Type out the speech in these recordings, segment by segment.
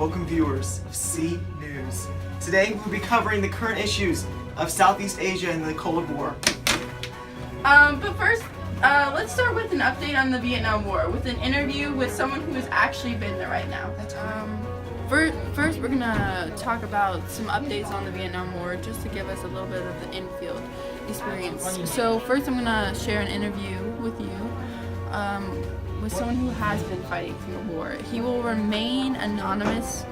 Welcome viewers of C News. Today we'll be covering the current issues of Southeast Asia and the Cold War. But first, let's start with an update on the Vietnam War with an interview with someone who has actually been there right now. First, we're gonna talk about some updates on the Vietnam War just to give us a little bit of the in-field experience. So first, I'm gonna share an interview with you with someone who has been fighting through the war. He will remain anonymous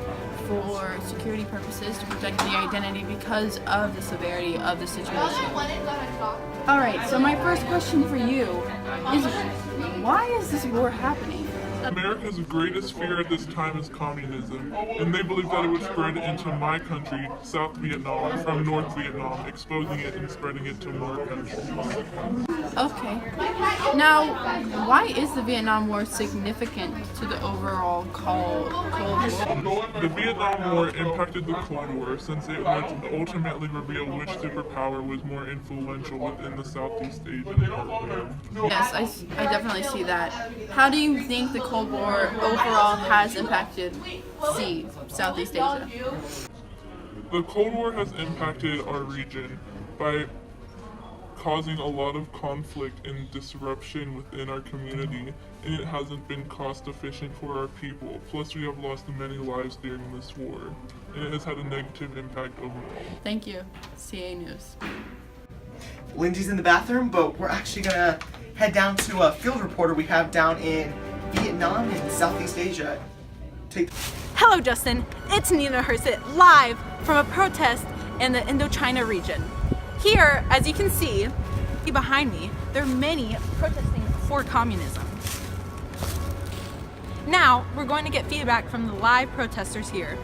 for security purposes to protect the identity because of the severity of the situation. Alright, so my first question for you is, why is this war happening? America's greatest fear at this time is communism, and they believe that it would spread into my country, South Vietnam, from North Vietnam, exposing it and spreading it to more countries. Okay. Now, why is the Vietnam War significant to the overall Cold War? The Vietnam War impacted the Cold War since it would ultimately reveal which superpower was more influential within the Southeast Asian area. Yes, I definitely see that. How do you think the Cold War overall has impacted Southeast Asia? The Cold War has impacted our region by causing a lot of conflict and disruption within our community, and it hasn't been cost efficient for our people. Plus, we have lost many lives during this war, and it has had a negative impact overall. Thank you, CA News. Lindsay's in the bathroom, but we're actually gonna head down to a field reporter we have down in Vietnam and Southeast Asia. Hello Justin, it's Nina Hersit live from a protest in the Indochina region. Here, as you can see behind me, there are many protesting for communism. Now, we're going to get feedback from the live protesters here.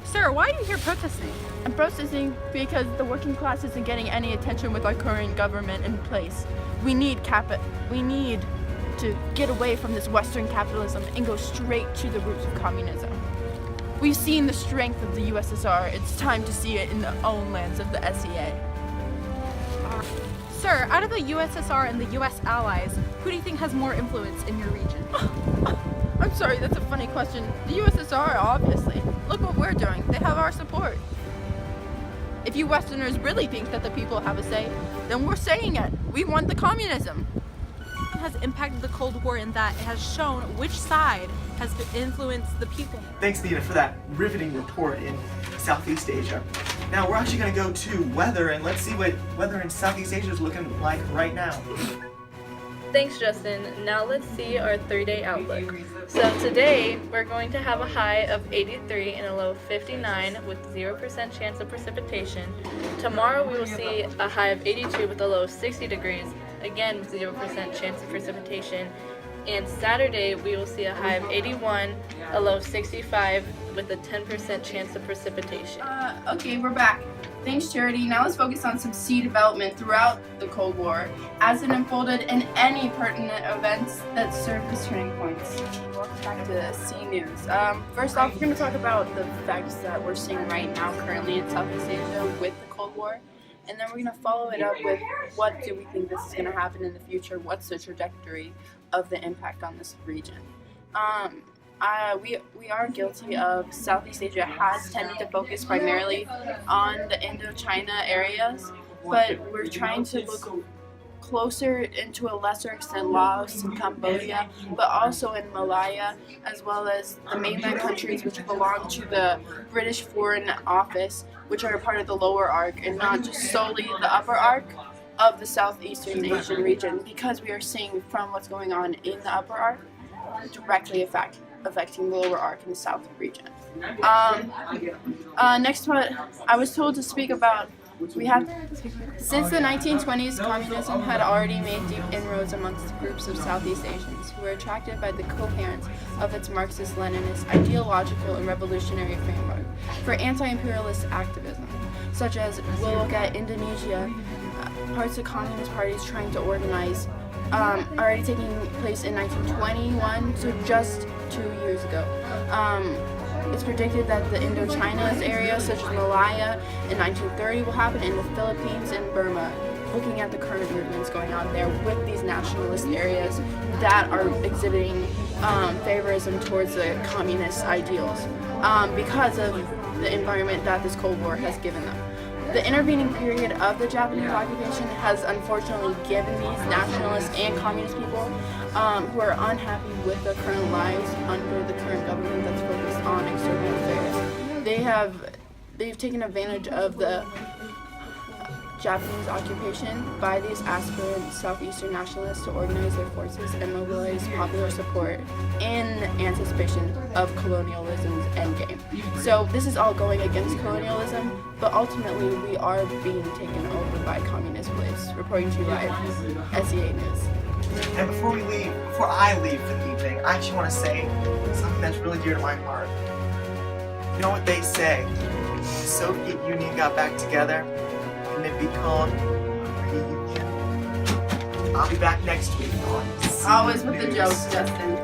Sir, why are you here protesting? I'm protesting because the working class isn't getting any attention with our current government in place. We need to get away from this Western capitalism and go straight to the roots of communism. We've seen the strength of the USSR. It's time to see it in the own lands of the SEA. Sir, out of the USSR and the US allies, who do you think has more influence in your region? I'm sorry, that's a funny question. The USSR, obviously. Look what we're doing. They have our support. If you Westerners really think that the people have a say, then we're saying it. We want the communism. It has impacted the Cold War in that it has shown which side has influenced the people. Thanks, Nina, for that riveting report in Southeast Asia. Now we're actually gonna go to weather, and let's see what weather in Southeast Asia is looking like right now. Thanks, Justin. Now let's see our 3-day outlook. So today, we're going to have a high of 83 and a low of 59 with 0% chance of precipitation. Tomorrow, we will see a high of 82 with a low of 60 degrees, again with 0% chance of precipitation. And Saturday, we will see a high of 81, a low of 65 with a 10% chance of precipitation. Okay, we're back. Thanks, Charity. Now let's focus on some sea development throughout the Cold War as it unfolded and any pertinent events that served as turning points. Welcome back to C News. First off, we're going to talk about the facts that we're seeing right now currently in Southeast Asia with the Cold War. And then we're going to follow it up with what do we think this is going to happen in the future, what's the trajectory of the impact on this region. We are guilty of Southeast Asia has tended to focus primarily on the Indochina areas, but we're trying to look closer into a lesser extent Laos and Cambodia, but also in Malaya, as well as the mainland countries which belong to the British Foreign Office, which are a part of the lower arc and not just solely the upper arc of the Southeastern Asian region, because we are seeing from what's going on in the upper arc directly affecting the lower arc in the south region. Next one, I was told to speak about, since the 1920s, communism had already made deep inroads amongst groups of Southeast Asians who were attracted by the coherence of its Marxist-Leninist ideological and revolutionary framework for anti-imperialist activism, such as we'll look at Indonesia, parts of communist parties trying to organize, already taking place in 1921, so just 2 years ago. It's predicted that the Indochina's areas such as Malaya in 1930 will happen in the Philippines and Burma, looking at the current movements going on there with these nationalist areas that are exhibiting favorism towards the communist ideals because of the environment that this Cold War has given them. The intervening period of the Japanese occupation has unfortunately given these nationalists and communist people who are unhappy with their current lives under the current government that's focused on external affairs. They've taken advantage of the Japanese occupation by these aspirant Southeastern nationalists to organize their forces and mobilize popular support in anticipation of colonialism's endgame. So this is all going against colonialism, but ultimately we are being taken over by communist police, reporting to you live, SEA News. And before I leave for the evening, I actually want to say something that's really dear to my heart. You know what they say? The Soviet Union got back together, and it be called reunion. I'll be back next week on Always with the jokes, Justin.